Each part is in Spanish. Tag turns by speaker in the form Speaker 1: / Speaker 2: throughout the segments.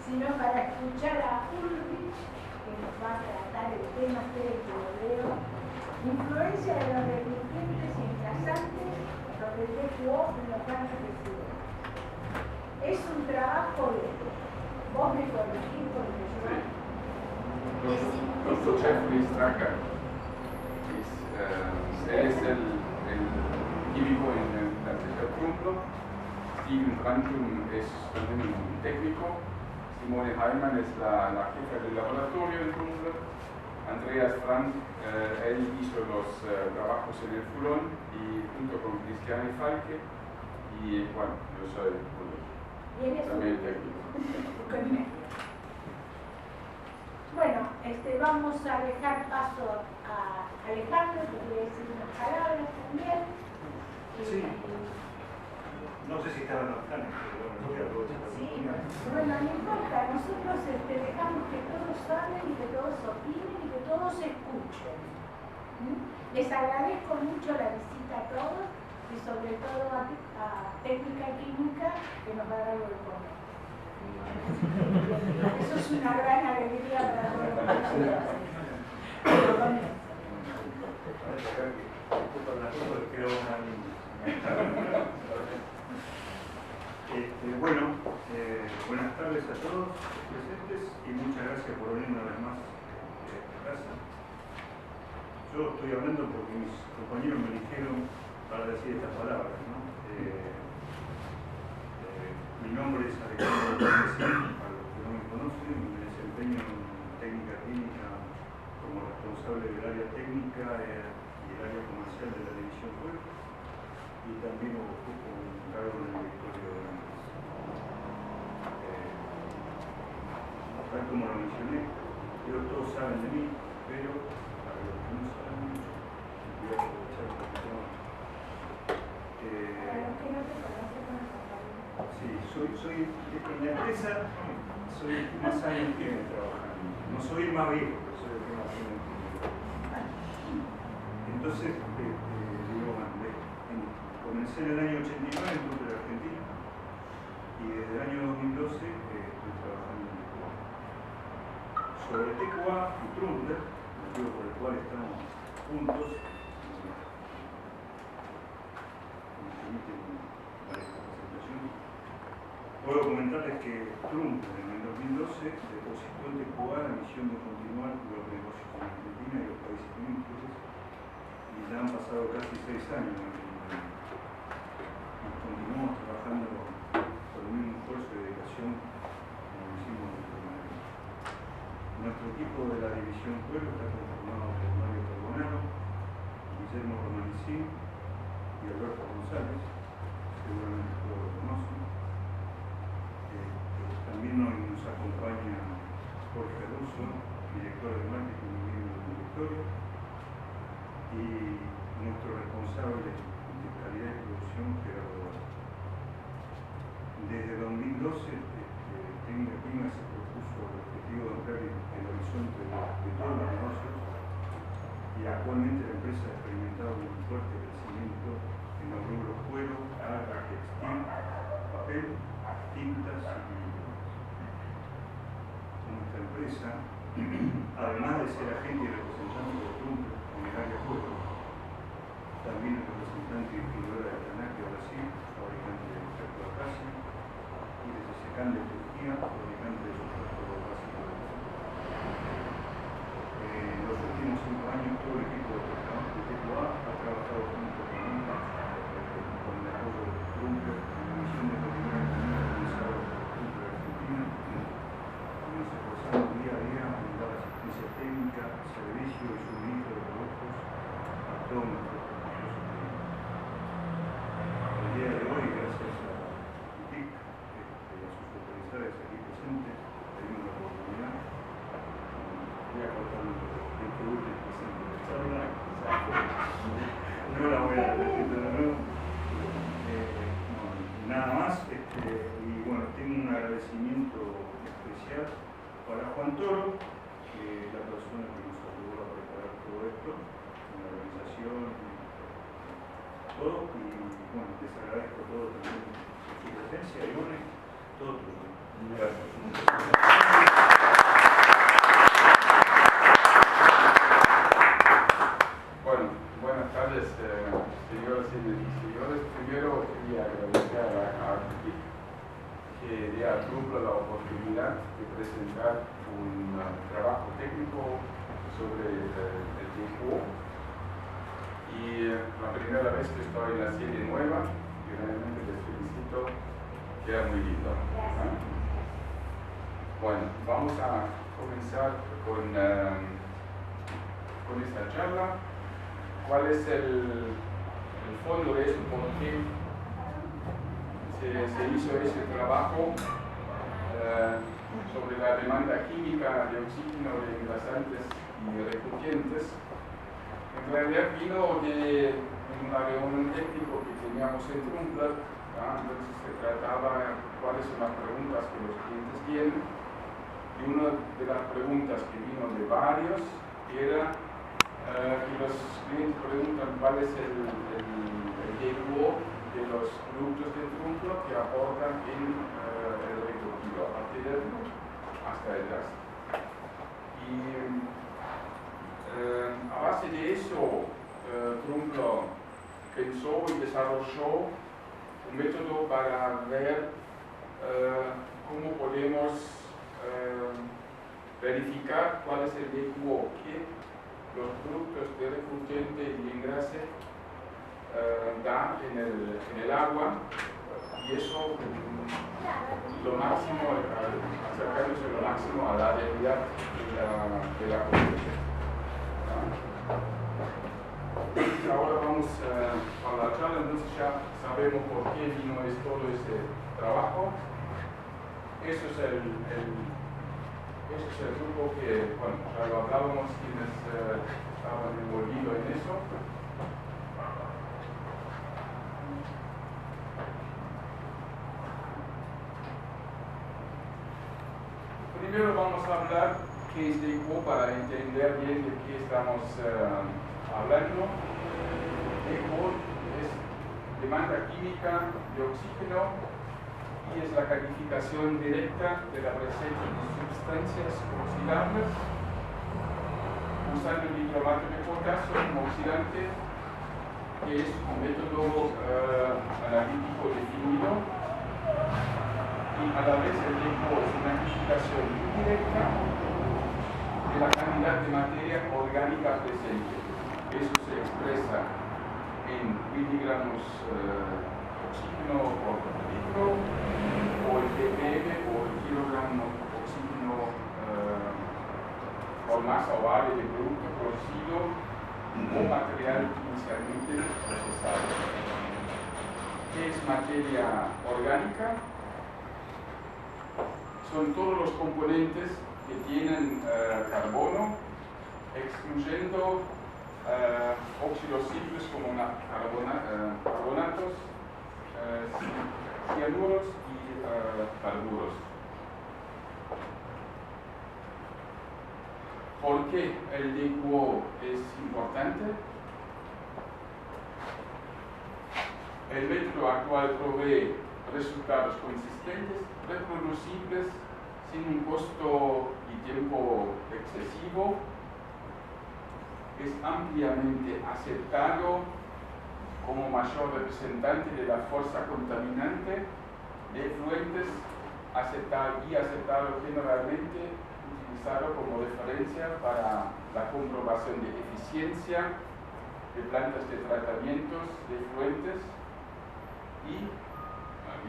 Speaker 1: sino para escuchar a Ulrich, que nos va a tratar el tema que leo, influencia de los delincuentes y enlazantes sobre el DQO en los bancos de ciudad. Es un trabajo de... Vos me corregís porque yo...
Speaker 2: Nuestro Jeffrey Stracker él es el químico en la empresa Crumplo. Steven Brantum es también un técnico. Simone Heimann es la jefa del laboratorio en Crumplo. Andreas Frank, él hizo los trabajos en el Fulón y junto con Cristiane Falke. Y bueno, yo soy también técnico.
Speaker 1: Bueno, vamos a dejar paso a Alejandro, que quiere decir unas palabras también.
Speaker 3: Sí. No sé si estaban los planes, pero bueno, voy a aprovechar.
Speaker 1: Sí, bueno, no importa, nosotros dejamos que todos hablen y que todos opinen y que todos escuchen. Les agradezco mucho la visita a todos y sobre todo a Técnica Química, que nos va a dar algo de comer. Eso es una gran alegría para todos nosotros.
Speaker 3: Bueno, buenas tardes a todos los presentes y muchas gracias por venir una vez más a esta casa. Yo estoy hablando porque mis compañeros me dijeron para decir estas palabras, ¿no? Mi nombre es Alejandro Marquesín, para los que no me conocen, me desempeño en técnica química como responsable del área técnica y el área comercial de la división web, y también ocupo un cargo en el directorio de la empresa. Tal como lo mencioné, creo que todos saben de mí, pero para los que no saben mucho, voy a aprovechar un poquito más. Sí, en la empresa soy el que más años tiene trabajando. No soy el más viejo, pero soy el que más años tiene. Entonces, comencé en el año 89 en Crumplo de Argentina y desde el año 2012 estoy trabajando en TQA. Sobre TQA y Crumplo, motivo por el cual estamos juntos, puedo comentarles que Trump en el 2012 depositó en TQA la misión de continuar los negocios en Argentina y los países limítrofes, y ya han pasado casi 6 años en Argentina. Y continuamos trabajando con el mismo esfuerzo y dedicación como lo hicimos en nuestro manera. Nuestro equipo de la división Pueblo está conformado por Mario Carbonaro, Guillermo Romanicín y Alberto González, seguramente todos lo conocen. También nos acompaña Jorge Russo, director de marketing y miembro del directorio, y nuestro responsable de calidad y producción, Gerardo Duarte. Desde 2012, Técnica Química se propuso el objetivo de ampliar el horizonte de todos los negocios, y actualmente la empresa ha experimentado un fuerte crecimiento en los rubros cuero, textil, papel, tintas y nuestra empresa, además de ser agente y representante de Trump en el área juego, también es representante y distribuidora de Tanaque Brasil, fabricante de extracto de acacia, y de Secán de Turquía, fabricante de sustrato básico de En los últimos 5 años, todo el equipo de TQA ha trabajado junto con el apoyo de Trump en la misión de continuar el camino realizado por Trump de Argentina. Nos esforzamos día a día en dar asistencia técnica técnica, servicio y suministro de productos a todos nuestros clientes. El día de hoy, gracias a ITIC y a sus autoridades aquí presentes, tenemos la oportunidad de aportar el producto presente de charla. No la voy a repetir de nuevo. Nada más. Y bueno, tengo un agradecimiento especial para Juan Toro, que es la persona que nos ayudó a preparar todo esto, en la organización, todo. Y bueno, les agradezco todo también su presencia y bueno, todo tuyo. Gracias.
Speaker 2: Buenas tardes, señoras y señores. Primero quería agradecer a ARTIC que dé a Trumpla la oportunidad de presentar un trabajo técnico sobre el DQO. Y la primera vez que estoy en la serie nueva, y realmente les felicito, queda muy lindo. Bueno, vamos a comenzar con esta charla. ¿Cuál es el fondo de eso? ¿Por qué se hizo ese trabajo sobre la demanda química de oxígeno, de engrasantes y recurrentes? En realidad vino de una reunión técnica que teníamos en Trumpla, entonces se trataba de cuáles son las preguntas que los clientes tienen, y una de las preguntas que vino de varios era que los clientes preguntan cuál es el DQO de los productos de Trumpla que aportan en el recurrido, a partir del hasta el gas. Y a base de eso, Trumpla pensó y desarrolló un método para ver cómo podemos verificar cuál es el DQO que los productos de recurrente y engrase da en el agua, y eso lo máximo, acercándose lo máximo a la realidad de la corriente. Ahora vamos a la charla, entonces ya sabemos por qué vino todo ese trabajo. Eso es el grupo que, bueno, ya lo hablábamos, quienes estaban envolvidos en eso. Primero vamos a hablar qué es DQO para entender bien de qué estamos hablando. DQO es demanda química de oxígeno y es la calificación directa de la presencia de sustancias oxidables usando el dicromato de potasio como oxidante, que es un método analítico definido, y a la vez el DQO es una calificación indirecta de la cantidad de materia orgánica presente. Eso se expresa en miligramos oxígeno por litro, o el ppm o el kilogramo oxígeno por masa oval de producto producido o material inicialmente procesado. ¿Qué es materia orgánica? Son todos los componentes que tienen carbono, excluyendo óxidos simples como carbonatos, cianuros y carburos. ¿Por qué el DQO es importante? El método actual provee resultados consistentes, reproducibles, sin un costo y tiempo excesivo. Es ampliamente aceptado como mayor representante de la fuerza contaminante de efluentes, aceptado generalmente, utilizado como referencia para la comprobación de eficiencia de plantas de tratamientos de efluentes, y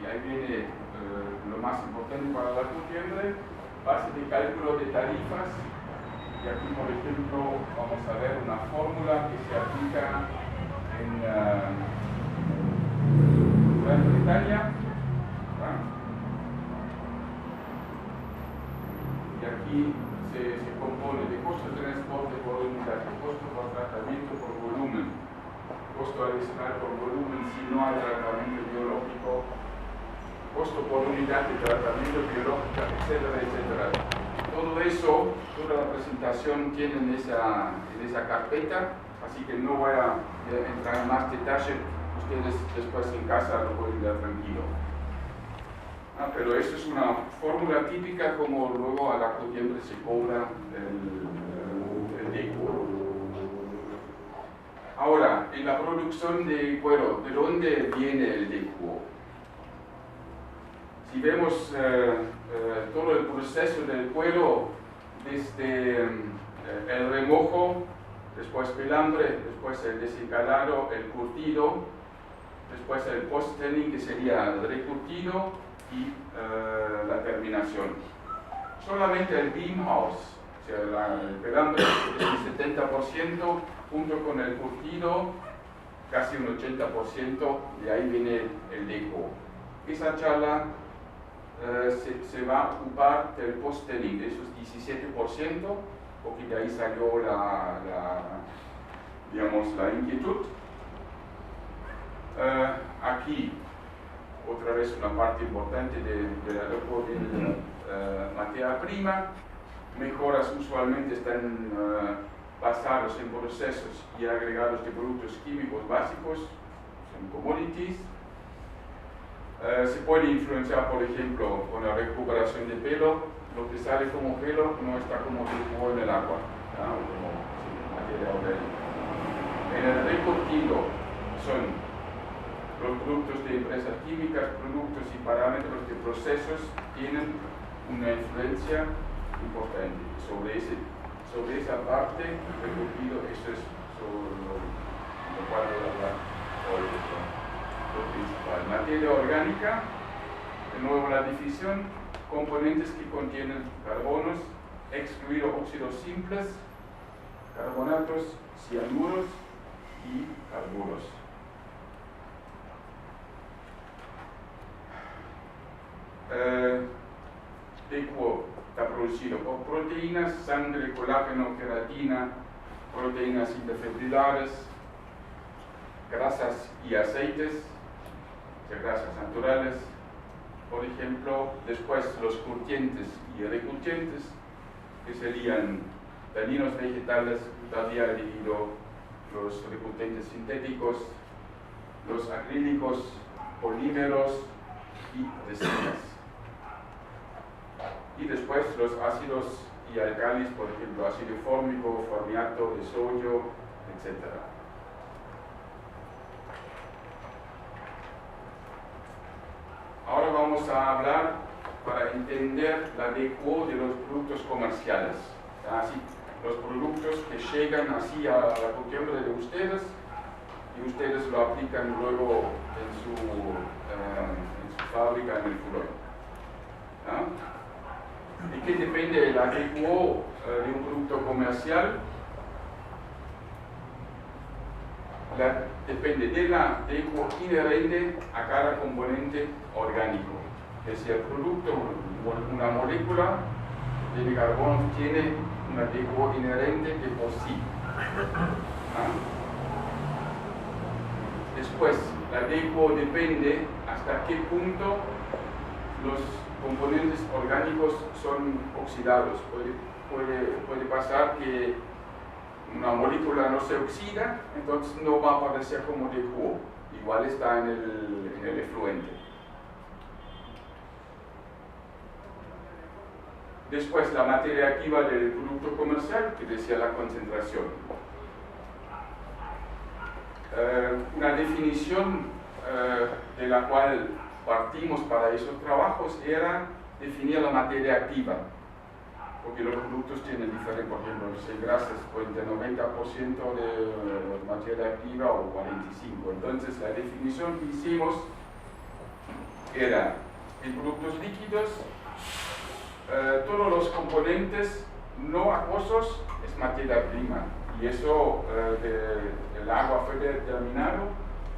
Speaker 2: ahí viene lo más importante para la septiembre, base de cálculo de tarifas Y aquí, por ejemplo, vamos a ver una fórmula que se aplica en Gran Bretaña. Y aquí se compone de costo de transporte por unidad, costo por tratamiento por volumen, costo adicional por volumen si no hay tratamiento biológico, costo por unidad de tratamiento biológico, etcétera, etcétera. Todo eso, toda la presentación tiene en esa carpeta, así que no voy a entrar en más detalle. Ustedes después en casa lo pueden ver tranquilo. Pero eso es una fórmula típica como luego a la cotiembre se cobra el DQO. Ahora, en la producción de cuero, ¿de dónde viene el DQO? Si vemos todo el proceso del cuero, desde el remojo, después pelambre, después el desencalado, el curtido, después el post-tanning, que sería el recurtido, y la terminación. Solamente el beam house, o sea, el pelambre es el 70%, junto con el curtido, casi un 80%, de ahí viene el DQO. Esa charla se va a ocupar del post-tanning, de esos 17%, porque de ahí salió la inquietud. Aquí, otra vez una parte importante de la materia prima. Mejoras usualmente están basados en procesos y agregados de productos químicos básicos, son commodities. Se puede influenciar, por ejemplo, con la recuperación de pelo. Lo que sale como pelo no está como DQO en el agua, o como materia orgánica. En el recurtido son los productos de empresas químicas, productos y parámetros de procesos tienen una influencia importante sobre esa parte recurtido. Eso es sobre lo cual voy a hablar hoy. Lo principal. Materia orgánica, de nuevo la división, componentes que contienen carbonos, excluido óxidos simples, carbonatos, cianuros y carburos. DQO está producido por proteínas, sangre, colágeno, queratina, proteínas interfibrilares, grasas y aceites, grasas naturales, por ejemplo. Después los curtientes y recurtientes, que serían taninos vegetales, glutatiónido, los recurtientes sintéticos, los acrílicos, polímeros y resinas. Y después los ácidos y alcalis, por ejemplo, ácido fórmico, formiato de sodio, etc. Ahora vamos a hablar para entender la DQO de los productos comerciales. Así, los productos que llegan así a la cotidiana de ustedes y ustedes lo aplican luego en su fábrica en el furor. ¿De qué depende la DQO de un producto comercial? Depende de la DQO inherente a cada componente orgánico. Que si el producto o una molécula de carbono tiene una DQO inherente de por sí. Después, la DQO depende hasta qué punto los componentes orgánicos son oxidados. Puede pasar que una molécula no se oxida, entonces no va a aparecer como DQO. Igual está en el efluente. Después, la materia activa del producto comercial, que decía la concentración. Una definición de la cual partimos para esos trabajos era definir la materia activa, porque los productos tienen diferentes, por ejemplo, los grasas pueden tener 90% de materia activa o 45%. Entonces, la definición que hicimos era en productos líquidos, todos los componentes no acuosos es materia prima, y eso el agua fue determinado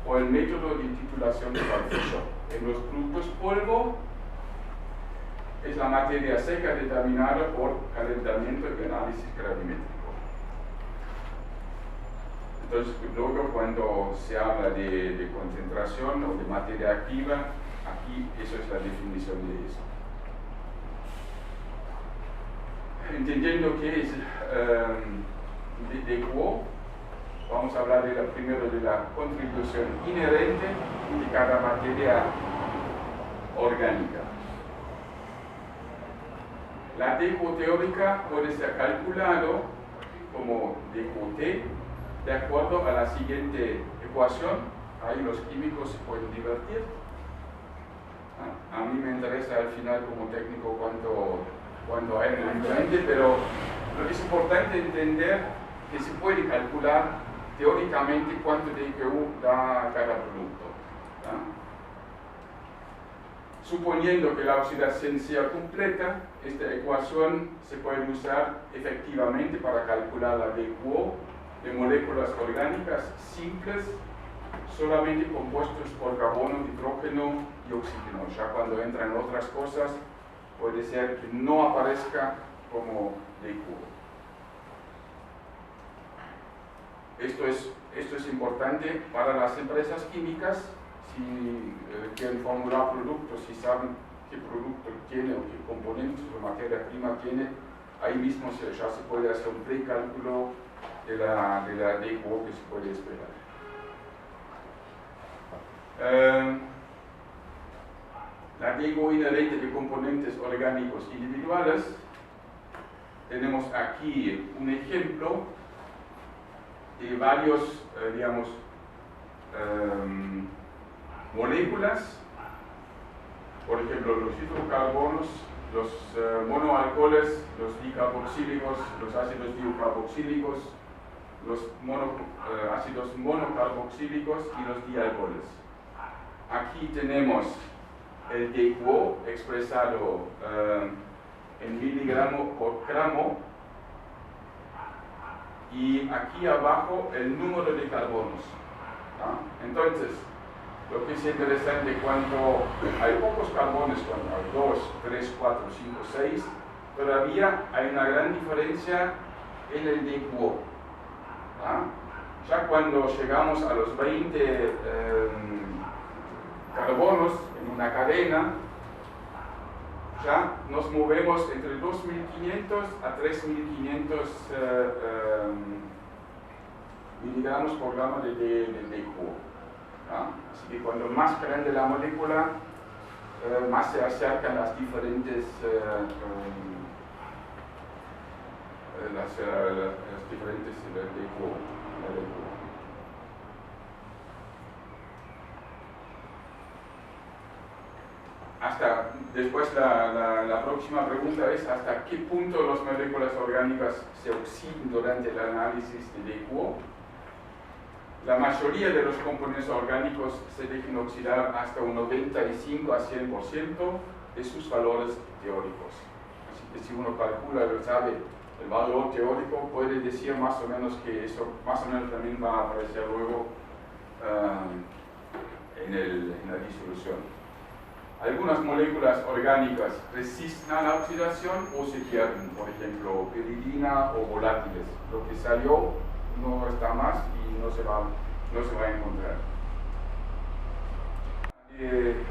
Speaker 2: por el método de titulación de Fischer. En los productos polvo es la materia seca determinada por calentamiento y análisis gravimétrico. Entonces, luego cuando se habla de concentración o de materia activa, aquí eso es la definición de eso. Entendiendo qué es DQO, vamos a hablar primero de la contribución inherente de cada materia orgánica. La DQO teórica puede ser calculado como DQT de acuerdo a la siguiente ecuación. Ahí los químicos se pueden divertir. A mí me interesa al final como técnico cuánto hay en el ambiente, pero es importante entender que se puede calcular teóricamente cuánto DQO da cada producto. Suponiendo que la oxidación sea completa, esta ecuación se puede usar efectivamente para calcular la DQO de moléculas orgánicas simples, solamente compuestos por carbono, nitrógeno y oxígeno. Ya cuando entran otras cosas, puede ser que no aparezca como DQO. Esto es importante para las empresas químicas. Si quieren formular productos, si saben qué producto tiene o qué componentes o materia prima tiene, ahí mismo ya se puede hacer un precálculo de la DQO que se puede esperar. La DQO inherente de componentes orgánicos individuales, tenemos aquí un ejemplo de varios, moléculas, por ejemplo los hidrocarbonos, los monoalcoholes, los dicarboxílicos, los ácidos dicarboxílicos, los ácidos monocarboxílicos y los dialcoholes. Aquí tenemos el DQO expresado en miligramo por gramo, y aquí abajo el número de carbonos. Entonces, lo que es interesante, cuando hay pocos carbones, cuando hay 2, 3, 4, 5, 6, todavía hay una gran diferencia en el DQO. Ya cuando llegamos a los 20 carbonos en una cadena, ya nos movemos entre 2.500 a 3.500 miligramos por gramo de DQO. Así que cuando más grande la molécula, más se acercan las diferentes DQO. Hasta después la próxima pregunta es hasta qué punto las moléculas orgánicas se oxidan durante el análisis de DQO. La mayoría de los componentes orgánicos se dejan oxidar hasta un 95 a 100% de sus valores teóricos. Así que si uno calcula, sabe el valor teórico, puede decir más o menos que eso más o menos también va a aparecer luego en la disolución. Algunas moléculas orgánicas resisten a la oxidación o se pierden, por ejemplo, piridina o volátiles. Lo que salió no está más y no se va a encontrar.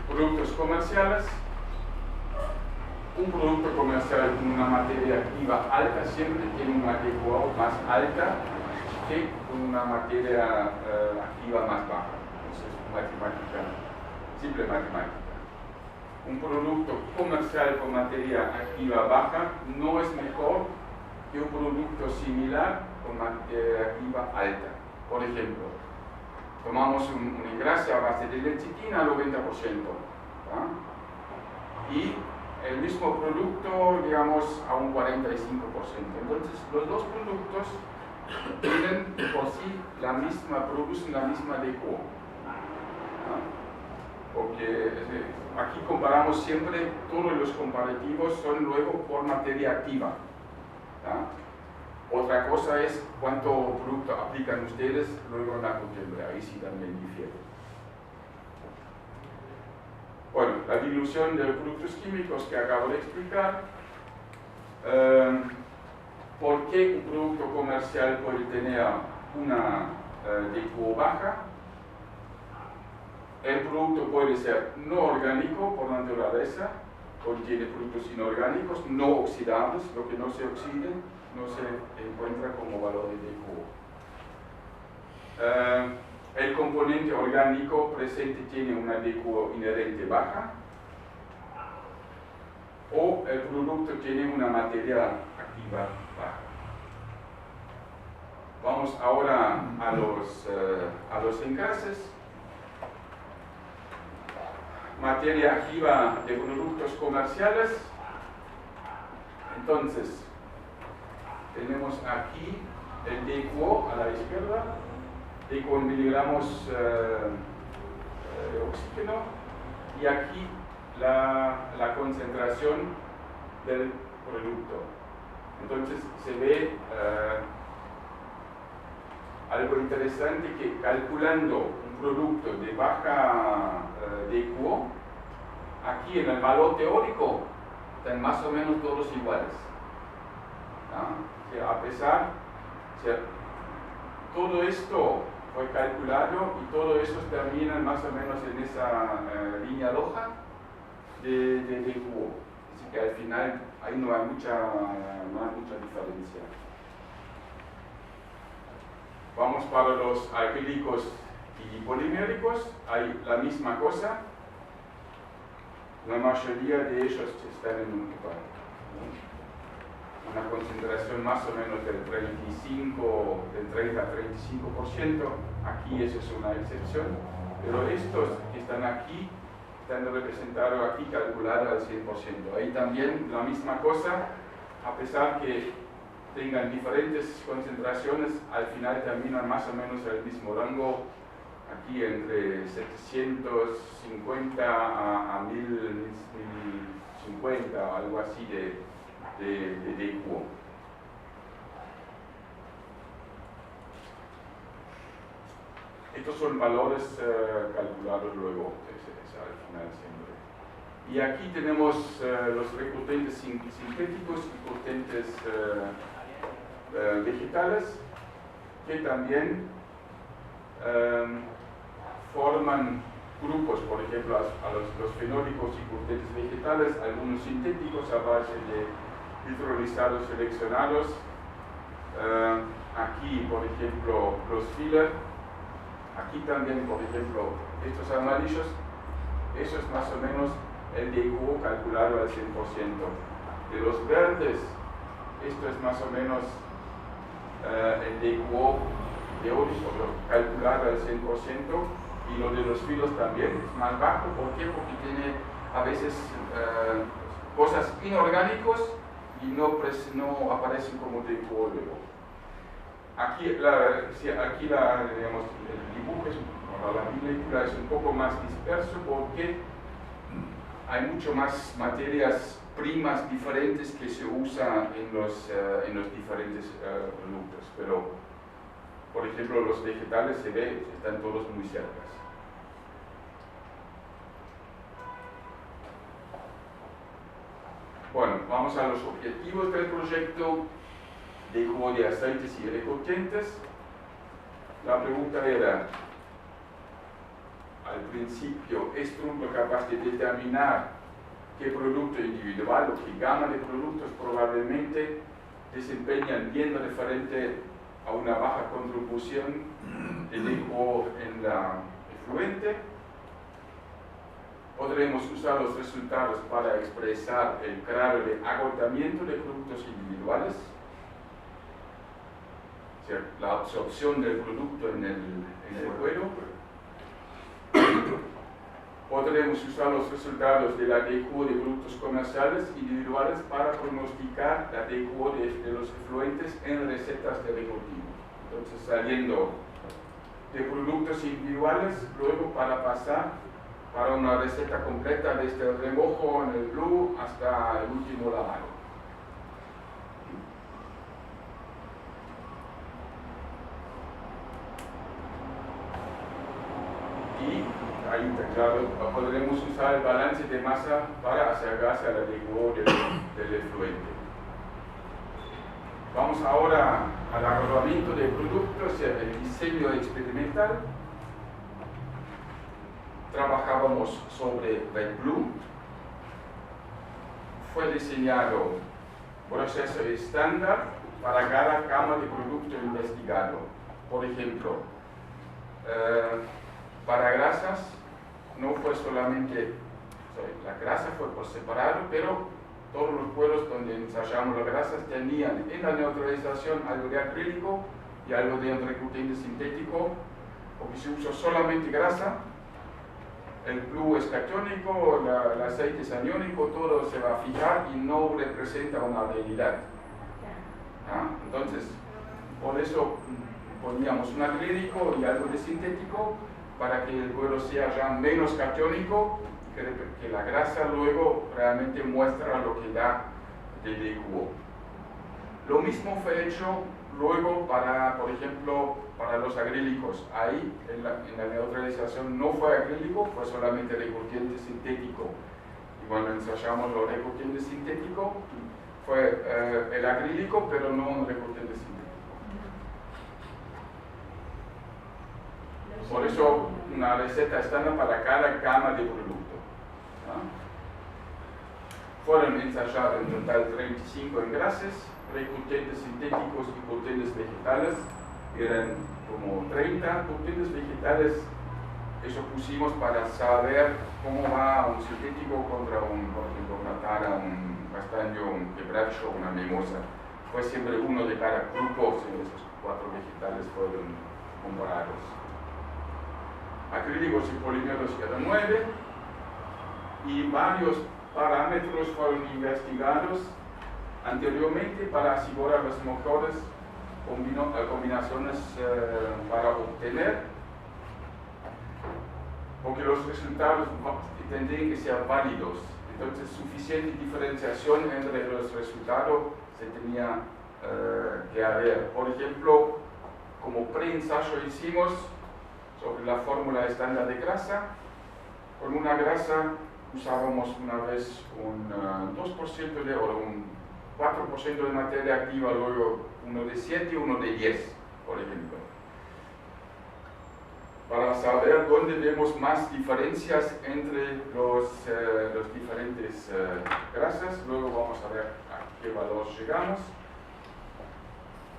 Speaker 2: Productos comerciales. Un producto comercial con una materia activa alta siempre tiene una DQO más alta que con una materia activa más baja. Eso es matemática, simple matemática. Un producto comercial con materia activa baja no es mejor que un producto similar con materia activa alta. Por ejemplo, tomamos un engrase a base de lecitina al 90%, y el mismo producto, digamos, a un 45%. Entonces, los dos productos tienen por sí producen la misma DQO. Porque aquí comparamos siempre, todos los comparativos son luego por materia activa. ¿ya? Otra cosa es cuánto producto aplican ustedes luego en la costumbre, ahí sí también difiere. Bueno, la dilución de productos químicos que acabo de explicar. ¿Por qué un producto comercial puede tener una DQO baja? El producto puede ser no orgánico por naturaleza, contiene productos inorgánicos, no oxidables, lo que no se oxide no se encuentra como valor de DQO. El componente orgánico presente tiene una DQO inherente baja, o el producto tiene una materia activa baja. Vamos ahora a los encases. Materia activa de productos comerciales. Entonces, tenemos aquí el DQO a la izquierda, DQO en miligramos de oxígeno, y aquí la concentración del producto. Entonces se ve algo interesante, que calculando un producto de baja DQO, aquí en el valor teórico están más o menos todos iguales. O sea, a pesar, todo esto fue calculado y todo eso termina más o menos en esa línea roja de DQO. Así que al final ahí no hay mucha diferencia. Vamos para los alquílicos y poliméricos, hay la misma cosa. La mayoría de ellos están en un total, una concentración más o menos del 30 a 35%. Aquí eso es una excepción, pero estos que están aquí están representados aquí, calculados al 100%. Ahí también la misma cosa, a pesar que tengan diferentes concentraciones, al final terminan más o menos en el mismo rango, aquí entre 750 a 1050, algo así de DQO. Estos son valores calculados luego, al final siempre. Y aquí tenemos los recurrentes sintéticos y recurrentes vegetales, que también forman grupos, por ejemplo, a los fenólicos y recurrentes vegetales, algunos sintéticos a base de hidrolizados seleccionados. Aquí, por ejemplo, los filler. Aquí también, por ejemplo, estos amarillos. Eso es más o menos el DQO calculado al 100%. De los verdes, esto es más o menos el DQO teórico calculado al 100%, y lo de los filos también es más bajo. ¿Por qué? Porque tiene a veces cosas inorgánicos y no aparecen como DQO luego. Aquí, digamos, el dibujo, la película es un poco más disperso porque hay mucho más materias primas diferentes que se usan en los diferentes productos, pero por ejemplo los vegetales se ve, están todos muy cerca. Bueno, vamos a los objetivos del proyecto DQO de aceites y recurrentes. La pregunta era, al principio, ¿es Trump capaz de determinar qué producto individual o qué gama de productos probablemente desempeñan bien referente a una baja contribución de DQO en la efluente? Podremos usar los resultados para expresar el grado de agotamiento de productos individuales, o sea, la absorción del producto en el suelo. Podremos usar los resultados de la DQO de productos comerciales individuales para pronosticar la DQO de los efluentes en recetas de recultivo. Entonces, saliendo de productos individuales, luego para pasar para una receta completa desde el remojo en el blue hasta el último lavado. Y ahí, claro, podremos usar el balance de masa para acercarse al adecuado del efluente. Vamos ahora al agrupamiento de productos, el diseño experimental. Trabajábamos sobre Red Blue. Fue diseñado proceso estándar para cada gama de producto investigado. Por ejemplo, para grasas no fue solamente, la grasa fue por separado, pero todos los pueblos donde ensayamos las grasas tenían en la neutralización algo de acrílico y algo de reclutante sintético, porque si uso solamente grasa, el blue es catiónico, el aceite es aniónico, todo se va a fijar y no representa una realidad. Entonces, por eso poníamos un acrílico y algo de sintético para que el pueblo sea ya menos catiónico, que la grasa luego realmente muestra lo que da de DQO. Lo mismo fue hecho luego para, por ejemplo, para los acrílicos. Ahí en la neutralización no fue acrílico, fue solamente recurrente sintético. Y cuando ensayamos los recurrentes sintéticos, fue el acrílico, pero no un recurrente sintético. Por eso, una receta estándar para cada gama de producto. Fueron ensayados en total 35 engrases, recurrentes sintéticos y potentes vegetales. Eran como 30 potentes vegetales. Eso pusimos para saber cómo va un sintético contra por ejemplo, una tara, un castaño, un quebracho, una mimosa. Fue siempre uno de cada grupo, esos 4 vegetales fueron comparados. Acrílicos y polímeros eran 9 y varios parámetros fueron investigados anteriormente para asegurar las mejores combinaciones para obtener, porque los resultados tendrían que ser válidos. Entonces, suficiente diferenciación entre los resultados se tenía que haber. Por ejemplo, como preensayo hicimos sobre la fórmula estándar de grasa. Con una grasa usábamos una vez un 2% de oro, un 4% de materia activa, luego uno de 7 y uno de 10, por ejemplo. Para saber dónde vemos más diferencias entre los diferentes grasas, luego vamos a ver a qué valor llegamos.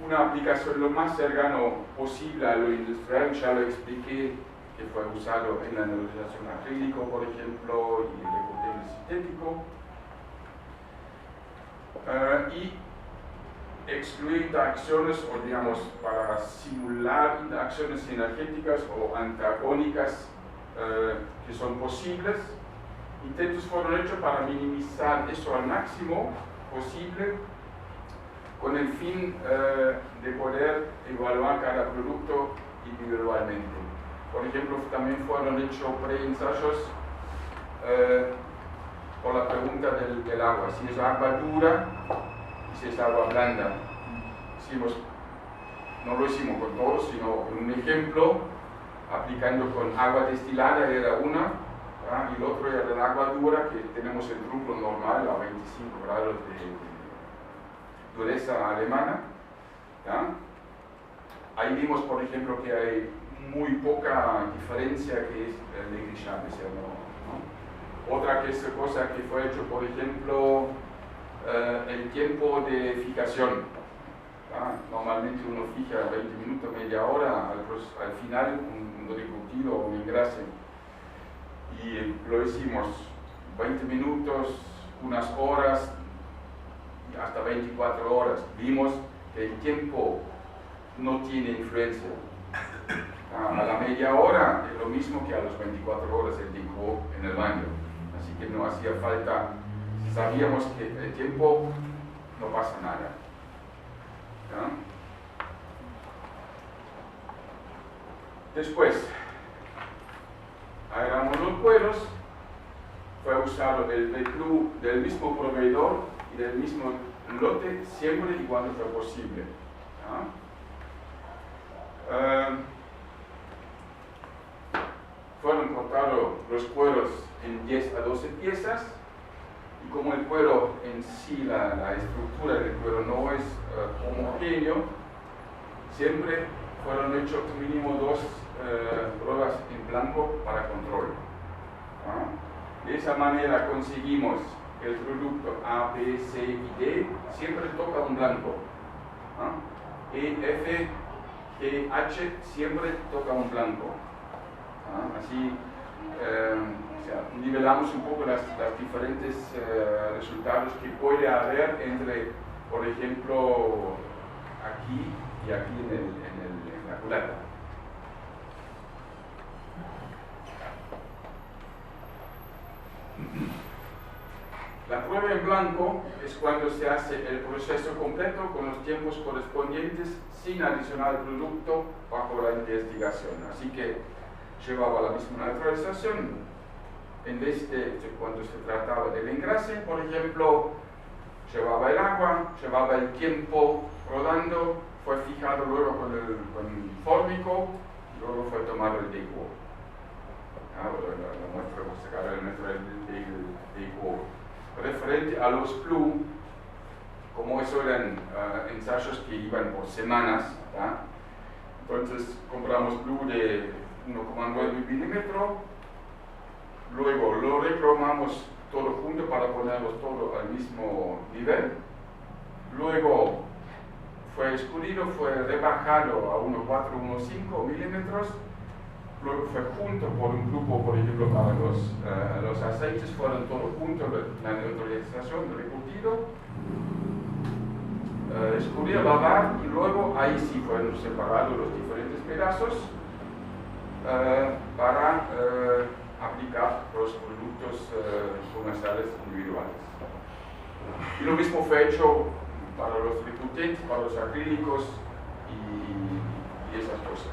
Speaker 2: Una aplicación lo más cercano posible a lo industrial, ya lo expliqué, que fue usado en la neutralización acrílico, por ejemplo, y el recurrente sintético. Y excluir interacciones, o digamos, para simular interacciones energéticas o antagónicas que son posibles. Intentos fueron hechos para minimizar eso al máximo posible, con el fin de poder evaluar cada producto individualmente. Por ejemplo, también fueron hechos preensayos por la pregunta del agua, si es agua dura y si es agua blanda. No lo hicimos con todos, sino con un ejemplo, aplicando con agua destilada era una, y el otro era el agua dura, que tenemos el truco normal a 25 grados de dureza alemana. Ahí vimos, por ejemplo, que hay muy poca diferencia, que es negligible. ¿No? Otra cosa que fue hecho, por ejemplo, el tiempo de fijación. Normalmente uno fija 20 minutos, media hora, al final un recurtido o un engrase. Y lo hicimos 20 minutos, unas horas, y hasta 24 horas. Vimos que el tiempo no tiene influencia. A la media hora es lo mismo que a las 24 horas el tiempo en el baño. Así que no hacía falta, sabíamos que el tiempo no pasa nada. Después, agarramos los cueros, fue usado el club del mismo proveedor y del mismo lote siempre y cuando fue posible. Fueron los cueros en 10 a 12 piezas, y como el cuero en sí, la estructura del cuero no es homogéneo, siempre fueron hechos mínimo 2 pruebas en blanco para control. De esa manera conseguimos que el producto A, B, C y D siempre toca un blanco. E, F, G, H siempre toca un blanco. Así o sea, nivelamos un poco las diferentes resultados que puede haber entre, por ejemplo, aquí y aquí en la culata. La prueba en blanco es cuando se hace el proceso completo con los tiempos correspondientes sin adicionar producto bajo la investigación. Así que llevaba la misma neutralización. En vez de cuando se trataba del engrase, por ejemplo, llevaba el agua, llevaba el tiempo rodando, fue fijado luego con el fórmico, luego fue tomado el DQO. La muestra vamos a sacar el DQO. Referente a los PLU, como eso eran ensayos que iban por semanas, entonces compramos PLU de 1,9 milímetros, luego lo recromamos todo junto para ponerlos todo al mismo nivel, luego fue escurrido, fue rebajado a 1,4, 1,5 milímetros, luego fue junto por un grupo, por ejemplo, para los aceites, fueron todo junto, la neutralización, recurtido, escurrir, lavar, y luego ahí sí fueron separados los diferentes pedazos para aplicar los productos comerciales individuales. Y lo mismo fue hecho para los recurrentes, para los acrílicos y esas cosas.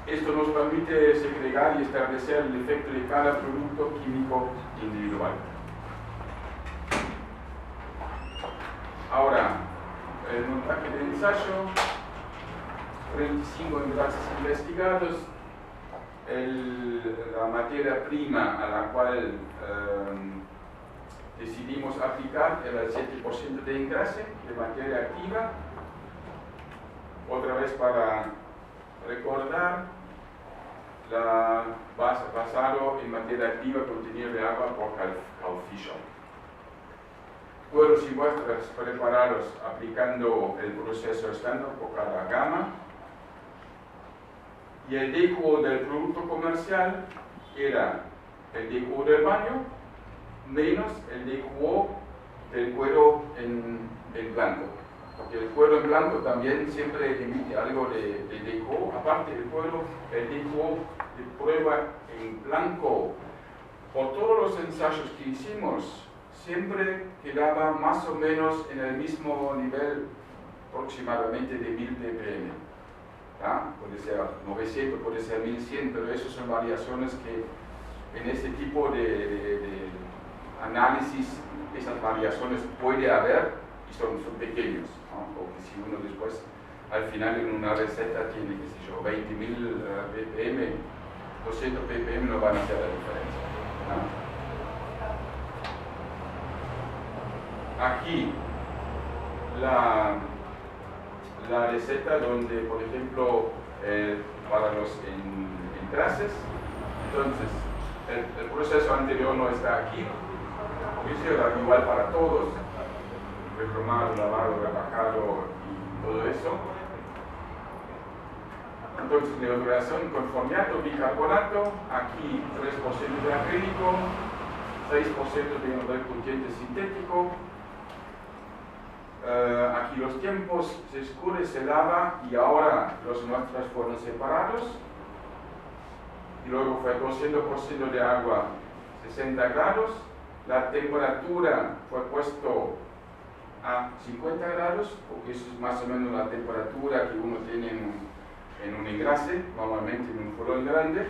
Speaker 2: Esto nos permite segregar y establecer el efecto de cada producto químico individual. Ahora, el montaje del ensayo, 35 envases investigados, la materia prima a la cual decidimos aplicar era el 7% de engrase, de materia activa. Otra vez para recordar, basado en materia activa contenida de agua por Carl Fischer. Cueros y muestras preparados aplicando el proceso estándar por cada gama. Y el DQO del producto comercial era el DQO del baño menos el DQO del cuero en blanco. Porque el cuero en blanco también siempre emite algo de DQO. Aparte del cuero, el DQO de prueba en blanco, por todos los ensayos que hicimos, siempre quedaba más o menos en el mismo nivel, aproximadamente de 1000 ppm. Puede ser 900, puede ser 1100, pero esas son variaciones que en este tipo de análisis, esas variaciones puede haber y son pequeños, porque si uno después al final en una receta tiene, qué sé yo, 20.000 ppm, 200 ppm no van a hacer la diferencia. Aquí la receta donde, por ejemplo, para los engrases, entonces el proceso anterior no está aquí, porque eso era igual para todos, recromado, lavado, rebajado y todo eso. Entonces, neutralización con formiato, bicarbonato, aquí 3% de acrílico, 6% de un recurrente sintético. Aquí los tiempos, se escurre, se lava y ahora los muestras fueron separados. Y luego fue 200% de agua, 60 grados. La temperatura fue puesto a 50 grados, porque eso es más o menos la temperatura que uno tiene en un engrase, normalmente en un furón grande.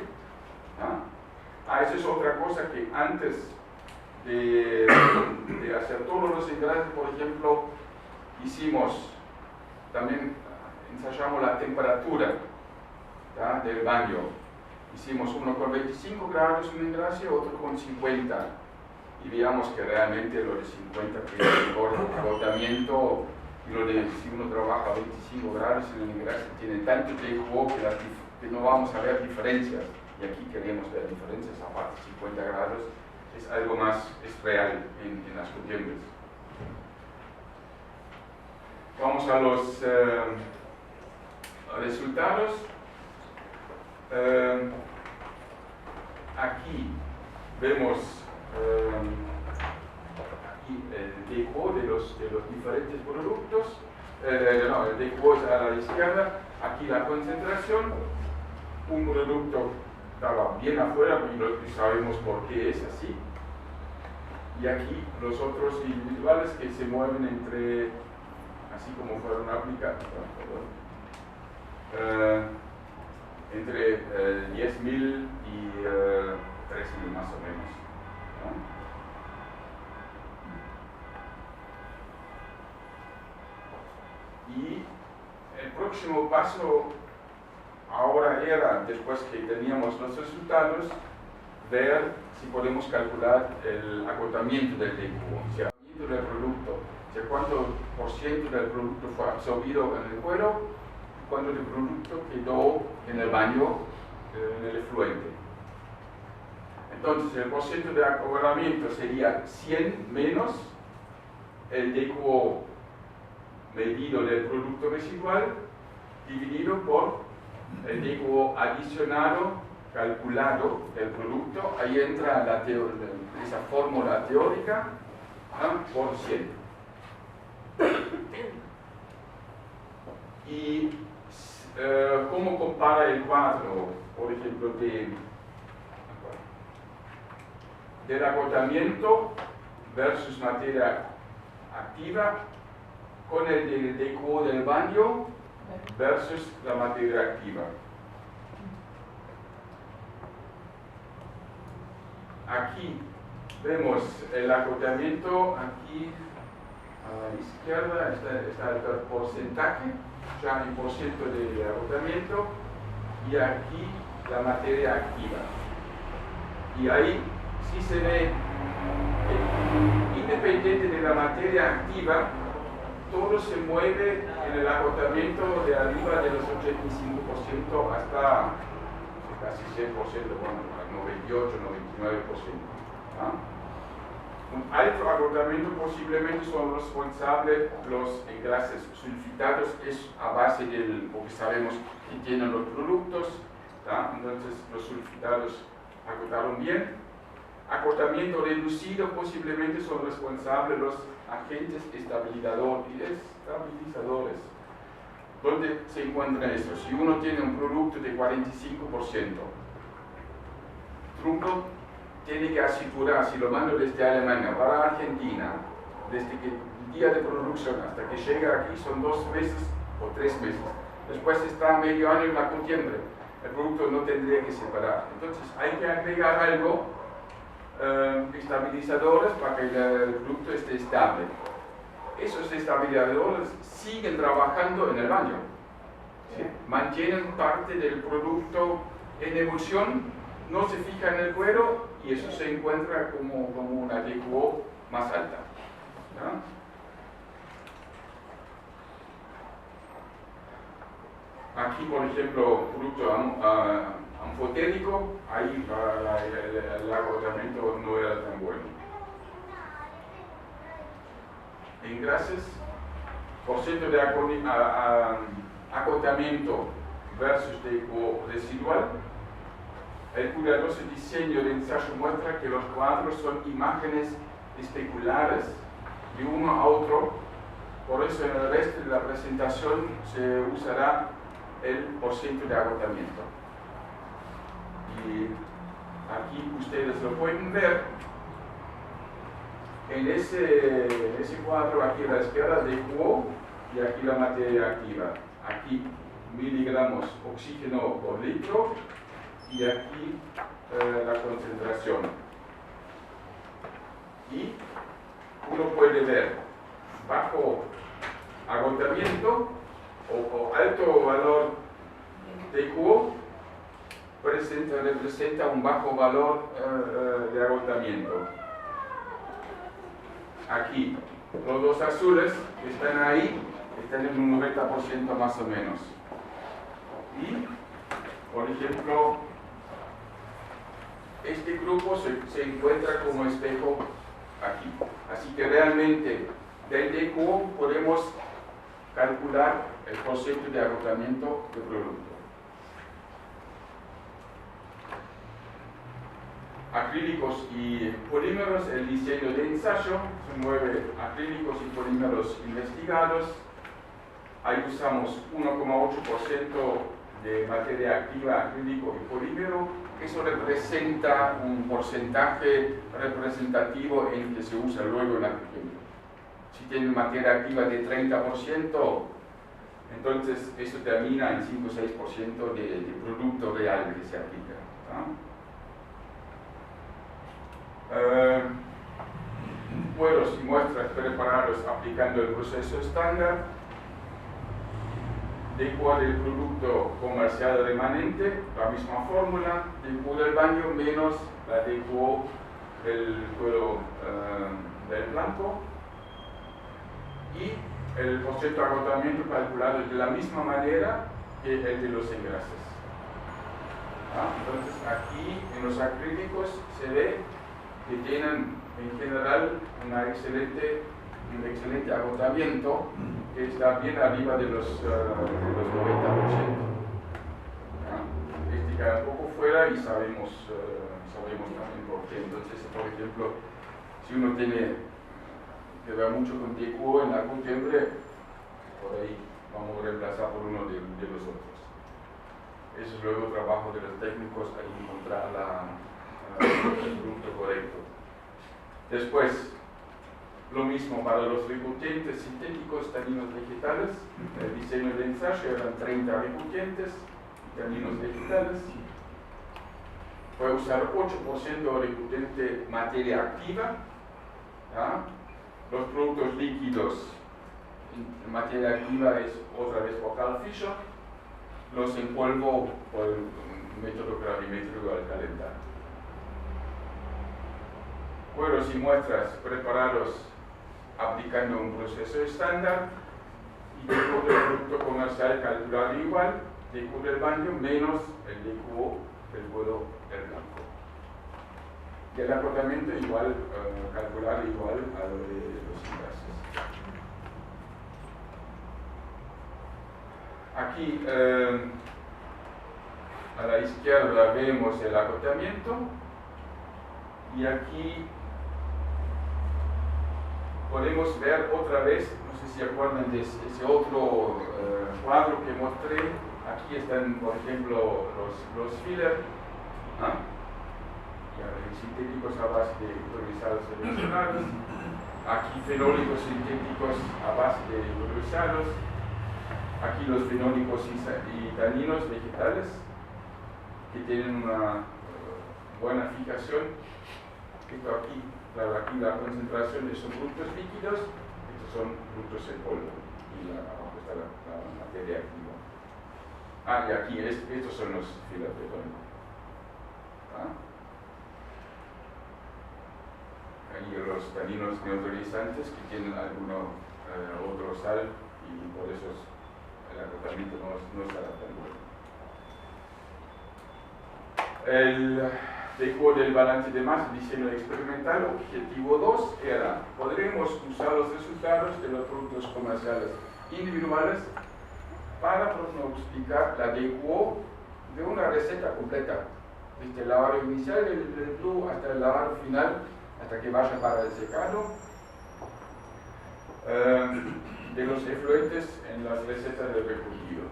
Speaker 2: Eso es otra cosa que antes de hacer todos los engrases, por ejemplo, hicimos, también ensayamos la temperatura. ¿tá? Del baño. Hicimos uno con 25 grados en engrase, otro con 50. Y veamos que realmente lo de 50 tiene mejor agotamiento, y lo de si uno trabaja a 25 grados en el engrase tiene tanto DQO que no vamos a ver diferencias. Y aquí queremos ver diferencias, aparte 50 grados es algo más, es real en las costumbres. Vamos a los resultados. Aquí vemos aquí el DQO de los diferentes productos. El DQO es a la izquierda. Aquí la concentración. Un producto estaba bien afuera y sabemos por qué es así. Y aquí los otros individuales que se mueven entre, así como fueron aplicados, entre 10.000 y 3.000 más o menos, ¿no? Y el próximo paso ahora era, después que teníamos los resultados, ver si podemos calcular el agotamiento del DQO, o sea, el agotamiento del producto, o sea, cuánto por ciento del producto fue absorbido en el cuero y cuánto del producto quedó en el baño, en el efluente. Entonces, el porcentaje de agotamiento sería 100 menos el DQO medido del producto residual dividido por el DQO adicionado calculado del producto. Ahí entra esa fórmula teórica, ¿no? Por 100. Y ¿cómo compara el cuadro, por ejemplo, del agotamiento versus materia activa con el del DQO del baño versus la materia activa? Aquí vemos el agotamiento, aquí a la izquierda está el porcentaje, ya el porcentaje de agotamiento, y aquí la materia activa. Y ahí sí se ve que independiente de la materia activa, todo se mueve en el agotamiento de arriba de los 85% hasta casi 100%, bueno, 98, 99%. ¿no? Un alto agotamiento posiblemente son responsables los engrases sulfitados, es a base del, porque sabemos que tienen los productos, ¿tá? Entonces los sulfitados agotaron bien. Agotamiento reducido posiblemente son responsables los agentes estabilizadores. ¿Dónde se encuentra eso? Si uno tiene un producto de 45%, Trumbo tiene que asegurar, si lo mando desde Alemania para Argentina, desde que el día de producción hasta que llega aquí son 2 meses o 3 meses. Después está medio año en la contienda. El producto no tendría que separar. Entonces hay que agregar algo, estabilizadores, para que el producto esté estable. Esos estabilizadores siguen trabajando en el baño. ¿Sí? Mantienen parte del producto en emulsión, no se fija en el cuero y eso se encuentra como una DQO más alta. ¿Ya? Aquí, por ejemplo, producto anfotérico, ahí el agotamiento no era tan bueno. Engrases, porcentaje de agotamiento versus DQO residual. El cuidadoso diseño de ensayo muestra que los cuadros son imágenes especulares de uno a otro, por eso en el resto de la presentación se usará el porcentaje de agotamiento. Y aquí ustedes lo pueden ver. En ese cuadro, aquí a la izquierda, DQO y aquí la materia activa. Aquí miligramos oxígeno por litro y aquí la concentración. Y uno puede ver bajo agotamiento o alto valor DQO representa un bajo valor de agotamiento. Aquí, los dos azules que están ahí están en un 90% más o menos. Y, por ejemplo, este grupo se encuentra como espejo aquí. Así que realmente del DQO podemos calcular el porcentaje de agotamiento del producto. Acrílicos y polímeros, el diseño de ensayo, son 9 acrílicos y polímeros investigados. Ahí usamos 1,8% de materia activa, acrílico y polímero. Eso representa un porcentaje representativo en que se usa luego en la química. Si tiene materia activa de 30%, entonces eso termina en 5 o 6% de producto real que se aplica, ¿no? Cueros y muestras preparados aplicando el proceso estándar. DQO del producto comercial remanente, la misma fórmula. DQO del baño menos la DQO del cuero del blanco. Y el porcentaje de agotamiento calculado de la misma manera que el de los engrases. Entonces aquí en los acrílicos se ve que tienen en general un excelente agotamiento que está bien arriba de los 90%. Este queda un poco fuera y sabemos también por qué. Entonces, por ejemplo, si uno tiene que ver mucho con DQO en la costumbre, por ahí vamos a reemplazar por uno de los otros. Eso es luego trabajo de los técnicos a encontrar el producto correcto. Después, lo mismo para los recurrentes sintéticos, taninos vegetales. El diseño de ensayo eran 30 recurrentes y taninos vegetales. Voy a usar 8% recurrente materia activa. ¿Ya? Los productos líquidos en materia activa es otra vez por Carl Fischer. Los envuelvo por el método gravimétrico al calentar. Cueros y muestras preparados aplicando un proceso estándar y DQO del producto comercial calculado igual, DQO del baño menos el DQO del cuero del blanco. Y el acotamiento igual, calculado igual a lo de los envases. Aquí a la izquierda vemos el acotamiento y aquí podemos ver otra vez, no sé si acuerdan de ese otro cuadro que mostré. Aquí están, por ejemplo, los fillers, sintéticos a base de hidrolizados seleccionados. Aquí fenólicos sintéticos a base de hidrolizados. Aquí los fenólicos y taninos vegetales que tienen una buena fijación. Esto aquí, claro, aquí la concentración de son productos líquidos, estos son productos en polvo y abajo está la materia activa. Y aquí estos son los fillers de tónico. Ahí los taninos neutralizantes que tienen alguno otro sal y por eso el acotamiento no estará tan bueno. El DQO del balance de masa, diseño experimental, objetivo 2 era: podremos usar los resultados de los productos comerciales individuales para pronosticar la DQO de una receta completa, desde el lavado inicial del blue hasta el lavado final, hasta que vaya para el secado, de los efluentes en las recetas del recurrido.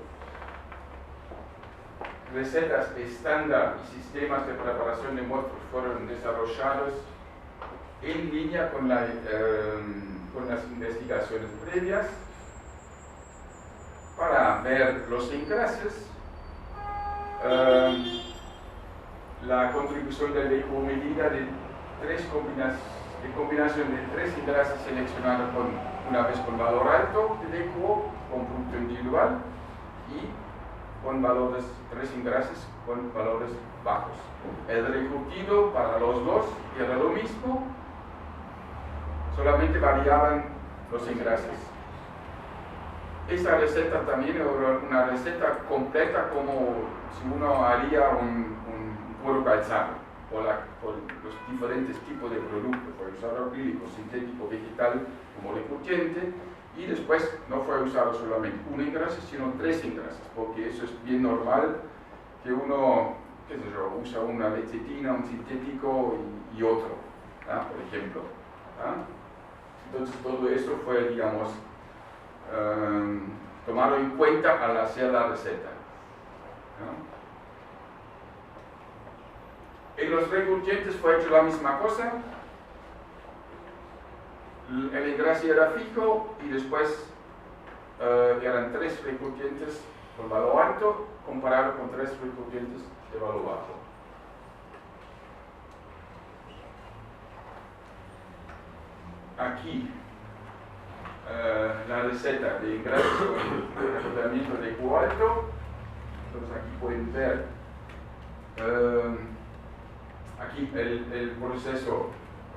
Speaker 2: Recetas estándar y sistemas de preparación de muestras fueron desarrollados en línea con las investigaciones previas para ver los engrases, la contribución del DQO medida de combinación de 3 engrases seleccionados una vez con valor alto de DQO con producto individual y con valores, 3 engrases con valores bajos. El recurtido para los dos era lo mismo, solamente variaban los engrases. Esta receta también era una receta completa, como si uno haría un puro calzado, por los diferentes tipos de productos. Fue usado acrílico, sintético, vegetal como recurrente, y después no fue usado solamente un engrase, sino 3 engrases, porque eso es bien normal que uno, qué sé yo, usa una lecitina, un sintético y otro, por ejemplo. Entonces todo eso fue, digamos, tomado en cuenta al hacer la receta. En los recurrentes fue hecho la misma cosa. El engrase era fijo y después eran 3 recurrentes con valor alto comparado con 3 recurrentes de valor bajo. Aquí la receta de engrase con acotamiento de Q alto. Entonces aquí pueden ver aquí el proceso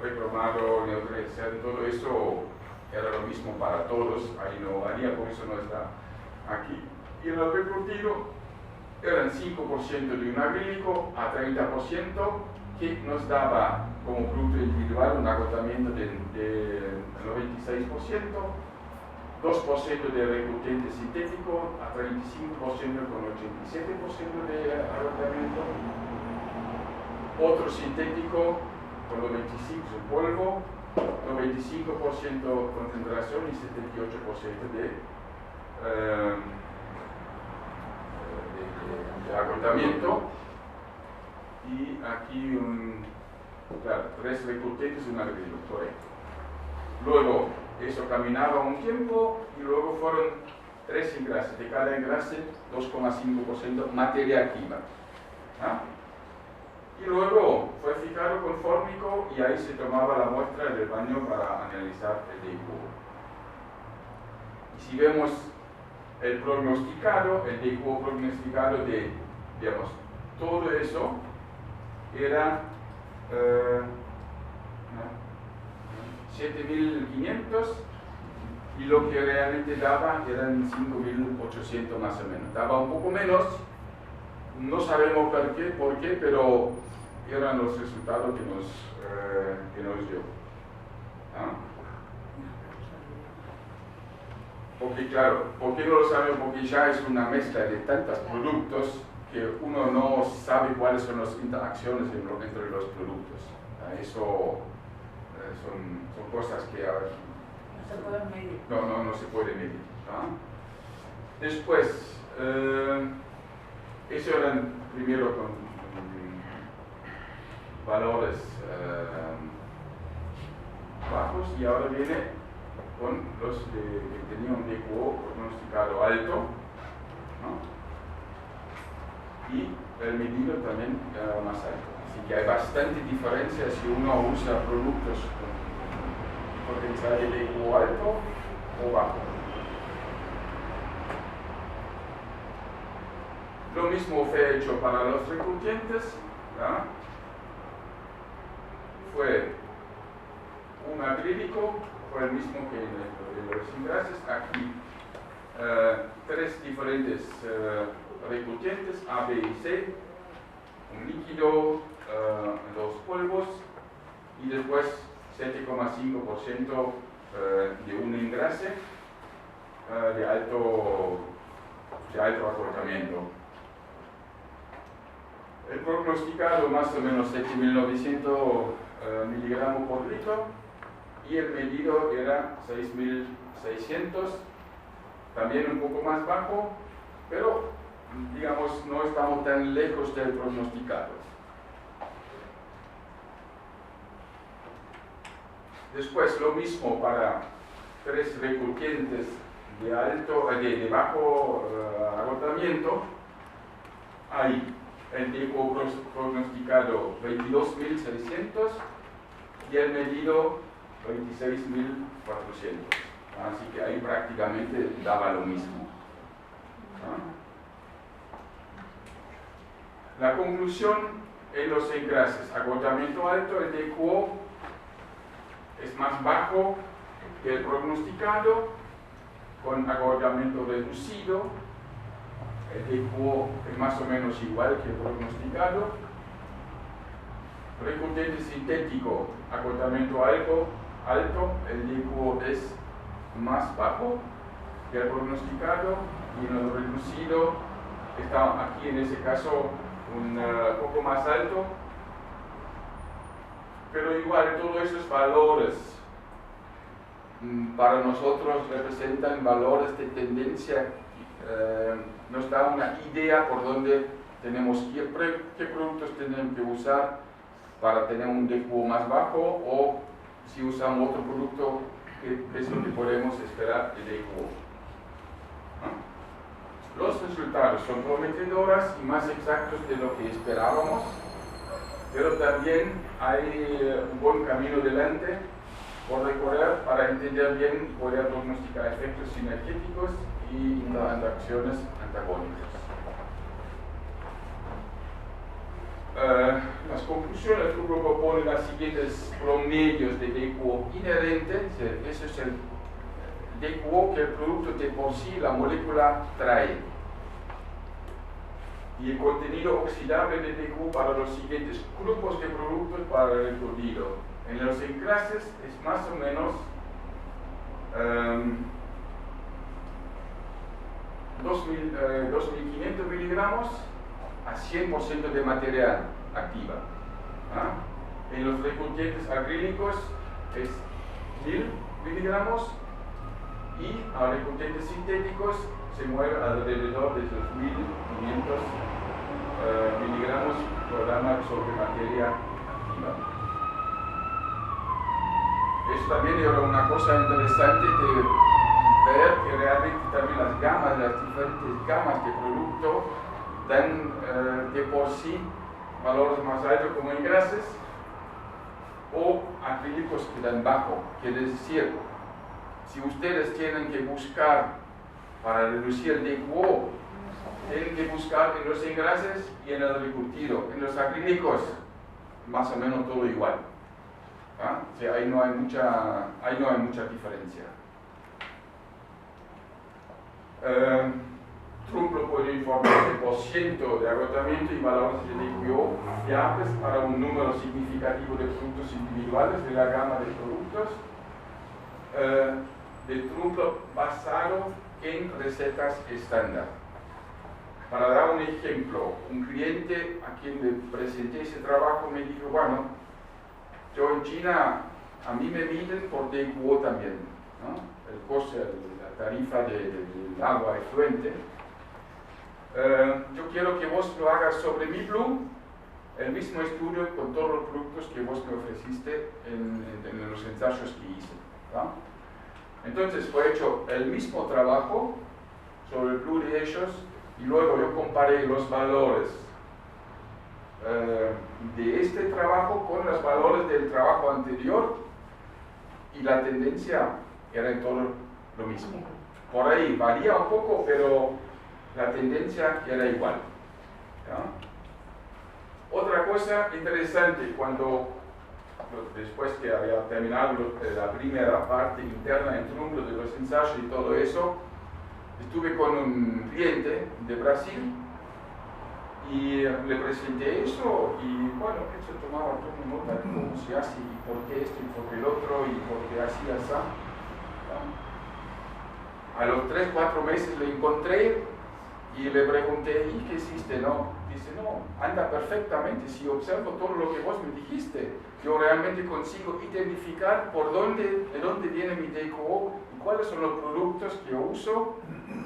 Speaker 2: recromado, neutralizado, todo eso era lo mismo para todos, ahí no varía, por eso no está aquí. Y en el recurtido eran 5% de un acrílico a 30%, que nos daba como producto individual un agotamiento del 96%, 2% de recurrente sintético a 35% con 87% de agotamiento, otro sintético con 95% en polvo, 95% concentración y 78% de agotamiento. Y aquí claro, 3 recurrentes y un acrílico, correcto. Luego, eso caminaba un tiempo y luego fueron 3 engrases. De cada engrase, 2,5% materia activa. Y luego fue fijado con fórmico y ahí se tomaba la muestra del baño para analizar el DQ. Y si vemos el pronosticado, el DQ prognosticado de, digamos, todo eso era 7.500 y lo que realmente daba eran 5.800 más o menos. Daba un poco menos, no sabemos por qué, pero eran los resultados que nos dio. Porque claro, ¿por qué no lo sabemos? Porque ya es una mezcla de tantos productos que uno no sabe cuáles son las interacciones entre los productos. Eso son cosas que
Speaker 1: no se pueden medir.
Speaker 2: No se puede medir. Después, eso eran primero con valores bajos y ahora viene con los que tenían un DQO pronosticado alto, y el medido también era más alto. Así que hay bastante diferencia si uno usa productos con potencial de DQO alto o bajo. Lo mismo fue hecho para los recurrentes. Fue un acrílico, fue el mismo que en los engrases. Aquí 3 diferentes recurrentes, A, B y C, un líquido, 2 polvos y después 7,5% de un engrase de alto acortamiento. El prognosticado más o menos 7.900 miligramos por litro y el medido era 6.600, también un poco más bajo, pero digamos no estamos tan lejos del prognosticado. Después lo mismo para 3 recurrentes de bajo agotamiento. Ahí el DQO prognosticado 22.600 y el medido 26.400. Así que ahí prácticamente daba lo mismo. La conclusión en los engrases: agotamiento alto, el DQO es más bajo que el prognosticado, con agotamiento reducido, el DQO es más o menos igual que el prognosticado. Recurrente sintético, agotamiento alto, el DQO es más bajo que el prognosticado, y en el reducido está aquí en ese caso un poco más alto, pero igual todos esos valores para nosotros representan valores de tendencia, nos da una idea por dónde tenemos que ir, qué productos tenemos que usar para tener un DQO más bajo, o si usamos otro producto, qué es lo que podemos esperar de DQO. Los resultados son prometedores y más exactos de lo que esperábamos, pero también hay un buen camino delante por recorrer para entender bien y poder prognosticar efectos sinergéticos y interacciones antagónicas. Las conclusiones que proponen las siguientes promedios de DQO inherente. Ese es el DQO que el producto de por sí, la molécula, trae. Y el contenido oxidable de DQO para los siguientes grupos de productos para el recorrido. En los engrases es más o menos 2.500 miligramos a 100% de material activa. En los recurrentes acrílicos es 1.000 miligramos, y a los recurrentes sintéticos se mueve alrededor de 2.500 miligramos programa sobre materia activa. Eso también era una cosa interesante de ver, que realmente también las diferentes gamas de producto dan de por sí valores más altos como engrases, o acrílicos que dan bajo. Quiere decir, si ustedes tienen que buscar para reducir el DQO, tienen que buscar en los engrases y en el recurtido. En los acrílicos, más o menos todo igual. O sea, ahí no hay mucha diferencia. Trump lo puede informar de porciento de agotamiento y valores de DQO fiables para un número significativo de productos individuales de la gama de productos. De Trump basado en recetas estándar. Para dar un ejemplo, un cliente a quien le presenté ese trabajo me dijo: bueno, yo en China, a mí me miden por DQO también, ¿no? El coste, la tarifa del agua efluente. Yo quiero que vos lo hagas sobre mi Blue, el mismo estudio con todos los productos que vos me ofreciste en los ensayos que hice, ¿no? Entonces fue hecho el mismo trabajo sobre el Blue de ellos, y luego yo comparé los valores de este trabajo con los valores del trabajo anterior, y la tendencia era en todo lo mismo. Por ahí varía un poco, pero la tendencia era igual, ¿ya? Otra cosa interesante, después que había terminado la primera parte interna en Trump de los ensayos y todo eso, estuve con un cliente de Brasil y le presenté eso, y bueno, él se tomaba todo nota de cómo se hace y por qué esto y por qué el otro y por qué así, así. A los 3-4 meses le encontré y le pregunté: ¿y qué hiciste? No, dice: no, anda perfectamente, si observo todo lo que vos me dijiste, yo realmente consigo identificar de dónde viene mi DQO y cuáles son los productos que yo uso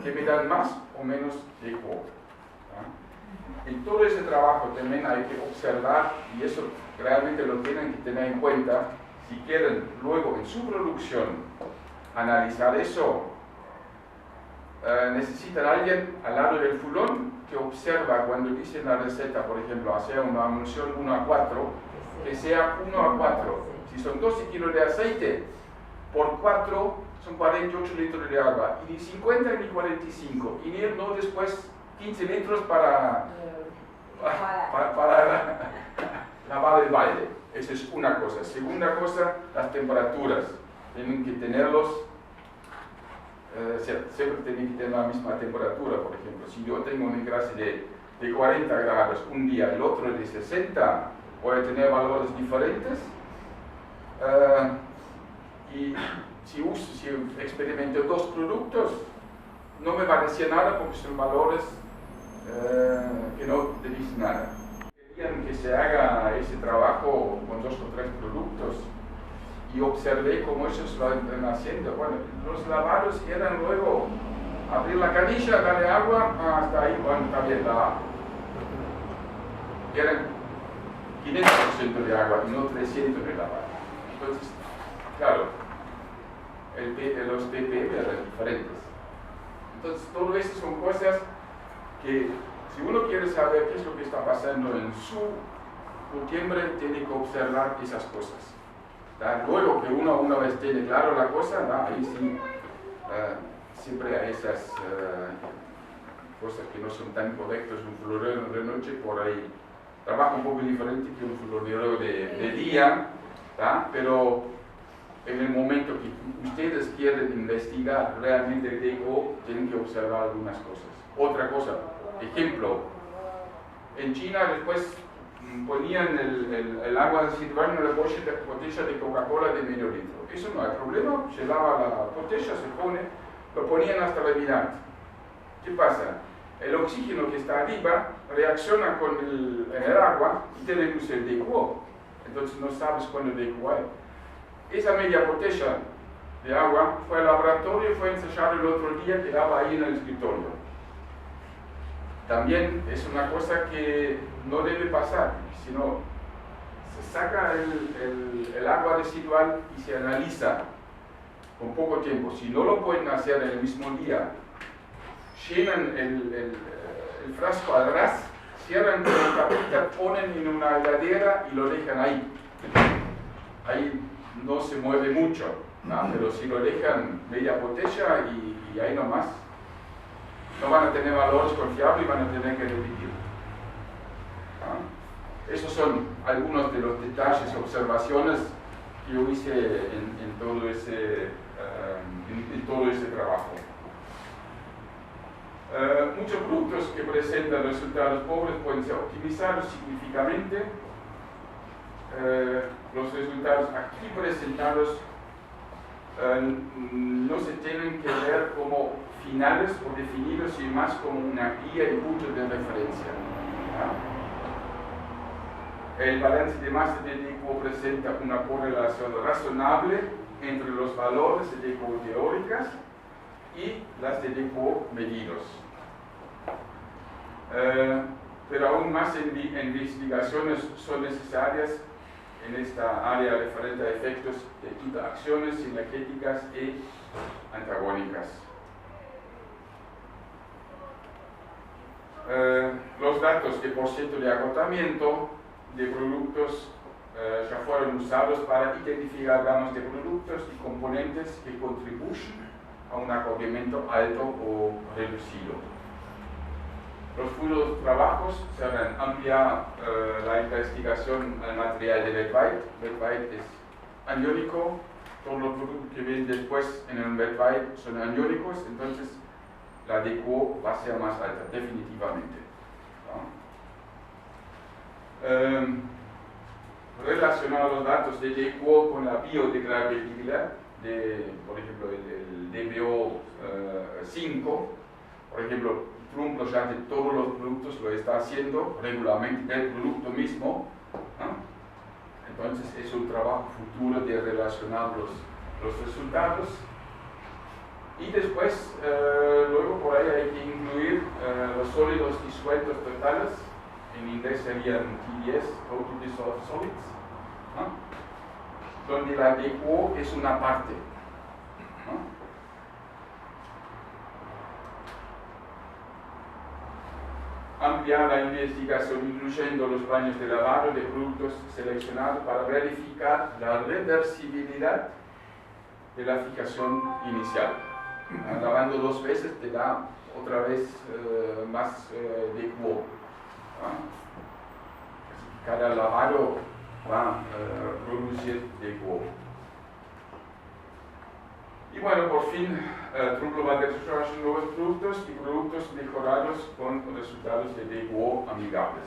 Speaker 2: que me dan más o menos DQO. En todo ese trabajo también hay que observar, y eso realmente lo tienen que tener en cuenta, si quieren luego en su producción analizar eso. Necesitan a alguien al lado del fulón que observa cuando dicen la receta, por ejemplo, hacer una emulsión 1:4, que sea 1:4. Si son 12 kilos de aceite, por 4 son 48 litros de agua, y ni 50 ni 45, y no después 15 litros para para lavar el balde. Esa es una cosa. Segunda cosa, las temperaturas. Tienen que tenerlos, siempre tienen que tener la misma temperatura. Por ejemplo, si yo tengo un engrase de 40 grados un día, el otro de 60, voy a tener valores diferentes. Y si experimento dos productos, no me va a decir nada porque son valores que no te dicen nada. Querían que se haga ese trabajo con 2 o 3 productos y observé cómo ellos lo están haciendo. Bueno, los lavados eran luego abrir la canilla, darle agua, hasta ahí, bueno, está bien lavado. Eran 500% de agua y no 300 de lavado. Entonces, claro, los ppm eran diferentes. Entonces, todo eso son cosas que, si uno quiere saber qué es lo que está pasando en su septiembre, tiene que observar esas cosas. Luego que uno una vez tiene claro la cosa, ahí sí, siempre hay esas cosas que no son tan correctas. Un florero de noche por ahí trabaja un poco diferente que un florero de día, pero en el momento que ustedes quieren investigar realmente el DGO, tienen que observar algunas cosas. Otra cosa, ejemplo, en China después ponían el agua residual en la botella de Coca-Cola de medio litro. Eso no hay problema, se lava la botella, se pone, lo ponían hasta la vinagre. ¿Qué pasa? El oxígeno que está arriba reacciona con el agua y te reduce el DQO. Entonces no sabes cuándo el DQO hay. Esa media botella de agua fue al laboratorio y fue ensayado el otro día, quedaba ahí en el escritorio. También es una cosa que no debe pasar, sino se saca el agua residual y se analiza con poco tiempo. Si no lo pueden hacer en el mismo día, llenan el frasco al ras, cierran con el tapita, ponen en una heladera y lo dejan ahí. Ahí no se mueve mucho, pero si lo dejan media botella y ahí nomás, no van a tener valores confiables y van a tener que repetir. Esos son algunos de los detalles, observaciones que yo hice en todo ese trabajo. Muchos productos que presentan resultados pobres pueden ser optimizados significativamente. Los resultados aquí presentados no se tienen que ver como finales o definidos, sino más como una guía y punto de referencia. El balance de masa de DQO presenta una correlación razonable entre los valores de DQO teóricas y las de DQO medidos. Pero aún más investigaciones son necesarias en esta área referente a efectos de interacciones sinergéticas y antagónicas. Los datos de porcentaje de agotamiento de productos ya fueron usados para identificar gamas de productos y componentes que contribuyen a un acogimiento alto o reducido. Los futuros trabajos serán ampliar la investigación al material de Wet-White. Wet-White es aniónico, todos los productos que vienen después en el Wet-White son aniónicos, entonces la DQO va a ser más alta, definitivamente. Relacionar los datos de DQO con la biodegradabilidad, por ejemplo, el DBO5, por ejemplo, Trump ya de todos los productos lo está haciendo regularmente el producto mismo, entonces es un trabajo futuro de relacionar los resultados. Y después, luego por ahí hay que incluir los sólidos disueltos totales, en inglés serían TDS, Total Dissolved Solids, donde la DQO es una parte. Ampliar la investigación incluyendo los baños de lavado de productos seleccionados para verificar la reversibilidad de la fijación inicial. Lavando 2 veces te da otra vez más DQO. Cada lavado va a producir DQO. Y bueno, por fin, Trumlo va a desarrollar nuevos productos y productos mejorados con resultados de DQO amigables.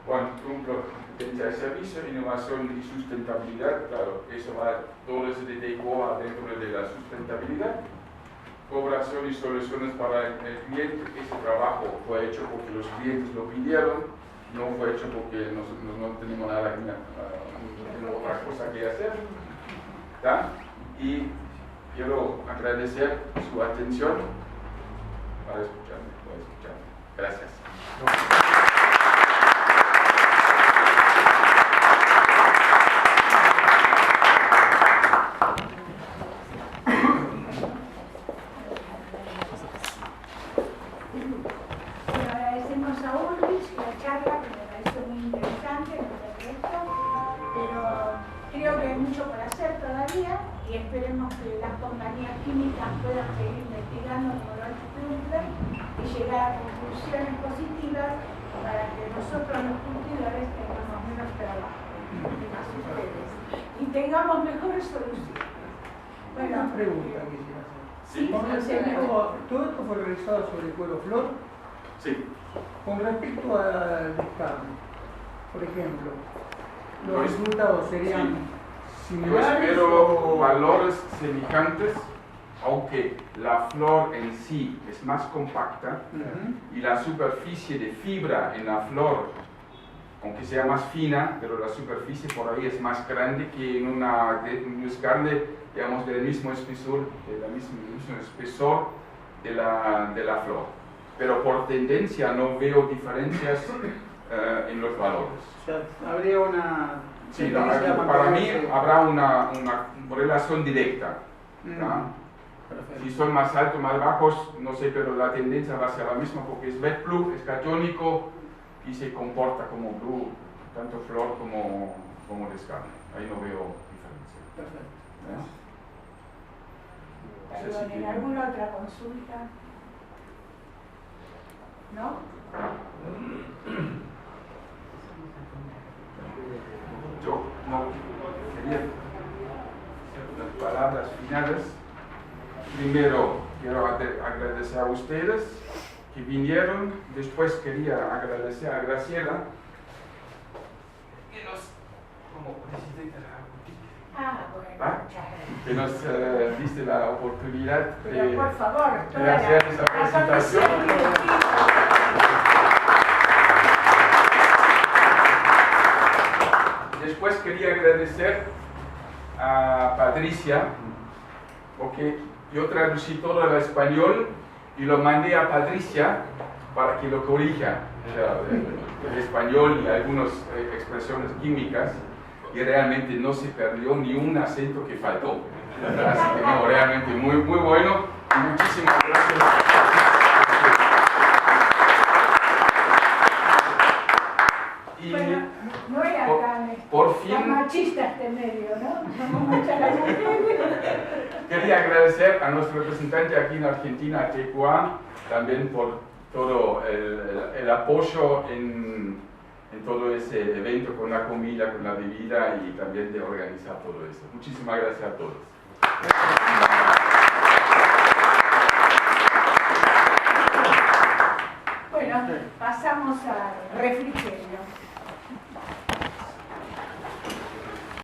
Speaker 2: Bueno, Trumlo, competencia de servicio, innovación y sustentabilidad, claro, eso va, todo ese de DQO va dentro de la sustentabilidad. Colaboración y soluciones para el cliente, ese trabajo fue hecho porque los clientes lo pidieron, no fue hecho porque nosotros no tenemos nada, no tenemos otra cosa que hacer. ¿Tá? Y quiero agradecer su atención para escucharme. Gracias.
Speaker 1: Agradecemos a Ulrich la charla, que me pareció muy interesante, pero creo que hay mucho por hacer todavía y esperemos que las compañías químicas puedan seguir investigando como lo ha hecho Trumlo y llegar a conclusiones positivas para que nosotros los curtidores tengamos menos trabajo, y más ustedes, y tengamos mejores soluciones. Bueno,
Speaker 4: Una pregunta quisiera hacer.
Speaker 2: Sí.
Speaker 4: Con respecto, todo esto fue realizado sobre cuero flor.
Speaker 2: Sí.
Speaker 4: Con respecto al descarne, por ejemplo, los
Speaker 2: Pues,
Speaker 4: resultados serían
Speaker 2: Yo
Speaker 4: similares
Speaker 2: espero
Speaker 4: o
Speaker 2: valores semejantes, aunque la flor en sí es más compacta
Speaker 4: Ujú.
Speaker 2: y la superficie de fibra en la flor, aunque sea más fina, pero la superficie por ahí es más grande que en una descarne, digamos, del mismo espesor, mismo espesor de la flor. Pero por tendencia no veo diferencias en los valores.
Speaker 4: O sea, habría una
Speaker 2: Sí,
Speaker 4: tendencia a
Speaker 2: para mí
Speaker 4: mantenerse.
Speaker 2: habrá una relación directa. ¿tá?
Speaker 4: Perfecto.
Speaker 2: Si son más altos, más bajos, no sé, pero la tendencia va a ser la misma porque es wet blue, es catiónico y se comporta como blue, tanto flor como descarne. Ahí no veo diferencia.
Speaker 4: Perfecto.
Speaker 2: No sé si
Speaker 1: perdón, ¿en
Speaker 2: tienen-
Speaker 1: alguna otra consulta? ¿No?
Speaker 2: Yo no quería unas palabras finales. Primero, quiero agradecer a ustedes que vinieron. Después quería agradecer a Graciela, que nos, como presidente de la República,
Speaker 1: Bueno, muchas
Speaker 2: que nos diste la oportunidad
Speaker 1: pero
Speaker 2: de
Speaker 1: por favor,
Speaker 2: de hacer esta presentación. Después quería agradecer a Patricia, porque yo traducí todo al español y lo mandé a Patricia para que lo corrija, o sea, el español y algunas expresiones químicas, y realmente no se perdió ni un acento que faltó. Así que no, realmente muy, muy bueno y muchísimas gracias. Y
Speaker 1: Bueno, no era
Speaker 2: por fin
Speaker 1: tan machista este medio, ¿no? Somos muchas las mujeres.
Speaker 2: quería agradecer a nuestro representante aquí en Argentina, a TQA, también por todo el apoyo en todo ese evento con la comida, con la bebida y también de organizar todo eso. Muchísimas gracias a todos.
Speaker 1: Bueno, pasamos al refrigerio.